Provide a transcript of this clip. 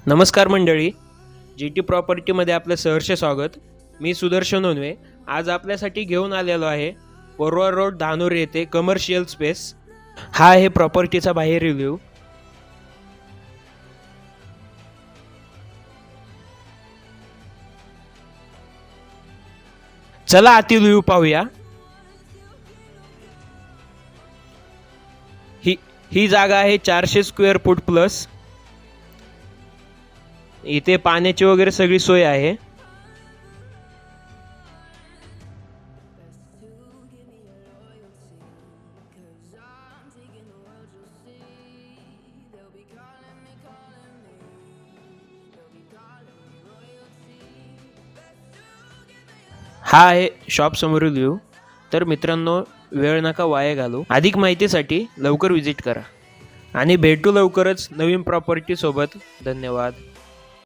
नमस्कार मंडळी, G T प्रॉपर्टीमध्ये आपलं सहर्ष स्वागत. मी सुदर्शन ओनवे. आज आपल्यासाठी घेऊन आलेलो आहे पोरवा रोड धानोर येथे कमर्शियल स्पेस. हा आहे प्रॉपर्टीचा बाहेर रिव्ह्यू. चला आतील व्ह्यू पाहूया. ही जागा आहे 400 स्क्वेअर फूट प्लस. इथे पाण्याची वगैरे सगळी सोय आहे. हा आहे शॉप समोरील व्ह्यू. तर मित्रांनो, वेळ नका वाया घालू. अधिक माहितीसाठी लवकर विजिट करा आणि भेटू लवकरच नवीन प्रॉपर्टी सोबत. धन्यवाद.